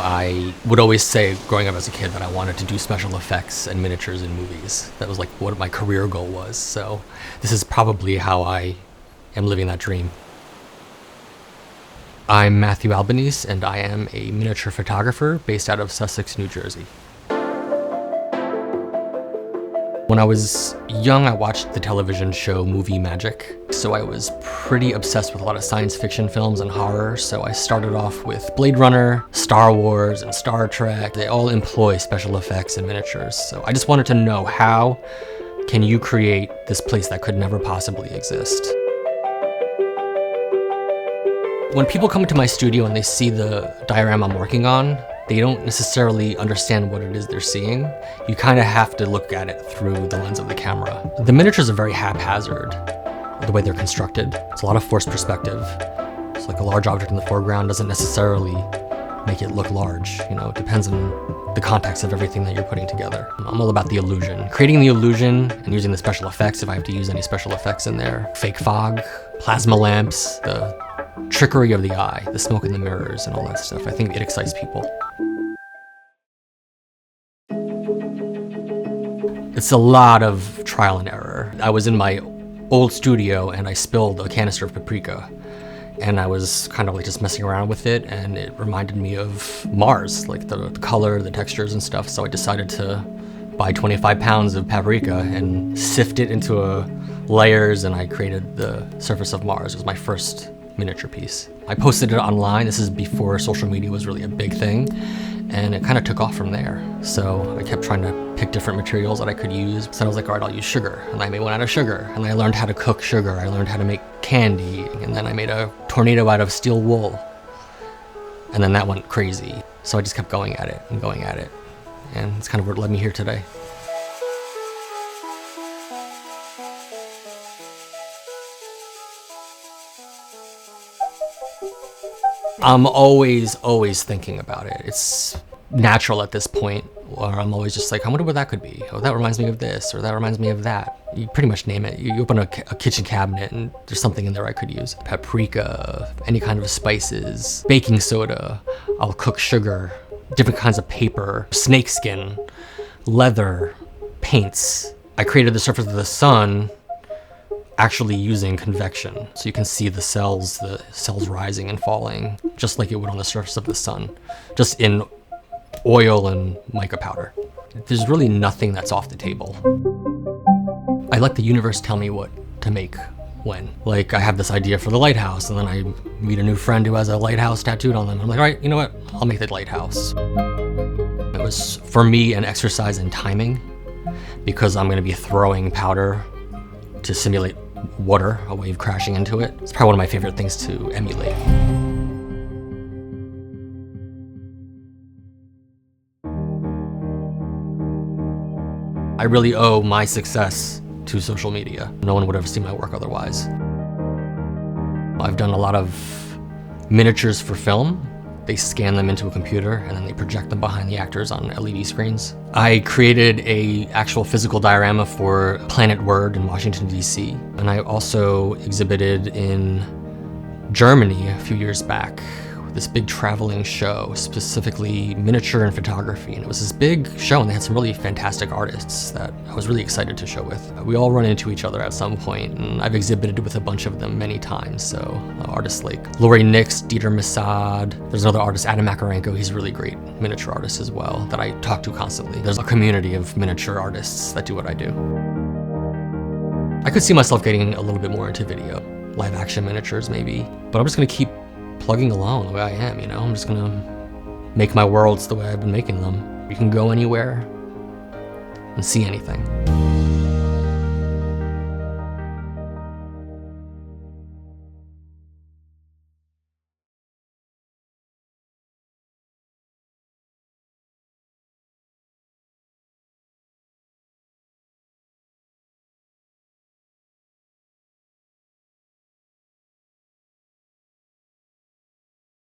I would always say growing up as a kid that I wanted to do special effects and miniatures in movies. That was like what my career goal was. So this is probably how I am living that dream. I'm Matthew Albanese, and I am a miniature photographer based out of Sussex, New Jersey. When I was young, I watched the television show Movie Magic, so I was pretty obsessed with a lot of science fiction films and horror, so I started off with Blade Runner, Star Wars, and Star Trek. They all employ special effects and miniatures, so I just wanted to know, how can you create this place that could never possibly exist? When people come into my studio and they see the diorama I'm working on, they don't necessarily understand what it is they're seeing. You kind of have to look at it through the lens of the camera. The miniatures are very haphazard, the way they're constructed. It's a lot of forced perspective. It's like a large object in the foreground doesn't necessarily make it look large. You know, it depends on the context of everything that you're putting together. I'm all about the illusion. Creating the illusion and using the special effects, if I have to use any special effects in there. Fake fog, plasma lamps, the trickery of the eye, the smoke in the mirrors and all that stuff. I think it excites people. It's a lot of trial and error. I was in my old studio and I spilled a canister of paprika, and I was kind of like just messing around with it, and it reminded me of Mars, like the color, the textures and stuff. So I decided to buy 25 pounds of paprika and sift it into layers, and I created the surface of Mars. It was my first miniature piece. I posted it online. This is before social media was really a big thing, and it kind of took off from there. So I kept trying to pick different materials that I could use. So I was like, all right, I'll use sugar. And I made one out of sugar. And I learned how to cook sugar. I learned how to make candy. And then I made a tornado out of steel wool. And then that went crazy. So I just kept going at it and going at it. And it's kind of what led me here today. I'm always thinking about it. It's natural at this point, where I'm always just like, I wonder what that could be. Oh, that reminds me of this, or that reminds me of that. You pretty much name it. You open a kitchen cabinet and there's something in there I could use. Paprika, any kind of spices, baking soda, I'll cook sugar, different kinds of paper, snakeskin, leather, paints. I created the surface of the sun actually using convection. So you can see the cells rising and falling, just like it would on the surface of the sun, just in oil and mica powder. There's really nothing that's off the table. I let the universe tell me what to make when. Like, I have this idea for the lighthouse, and then I meet a new friend who has a lighthouse tattooed on them. I'm like, all right, you know what? I'll make the lighthouse. It was, for me, an exercise in timing, because I'm gonna be throwing powder to simulate water, a wave crashing into it. It's probably one of my favorite things to emulate. I really owe my success to social media. No one would ever see my work otherwise. I've done a lot of miniatures for film. They scan them into a computer and then they project them behind the actors on LED screens. I created an actual physical diorama for Planet Word in Washington, DC. And I also exhibited in Germany a few years back, this big traveling show, specifically miniature and photography. And it was this big show, and they had some really fantastic artists that I was really excited to show with. We all run into each other at some point, and I've exhibited with a bunch of them many times. So artists like Laurie Nix, Dieter Masad. There's another artist, Adam Makarenko. He's a really great miniature artist as well that I talk to constantly. There's a community of miniature artists that do what I do. I could see myself getting a little bit more into video, live action miniatures maybe, but I'm just gonna keep plugging along the way I am, you know? I'm just gonna make my worlds the way I've been making them. You can go anywhere and see anything.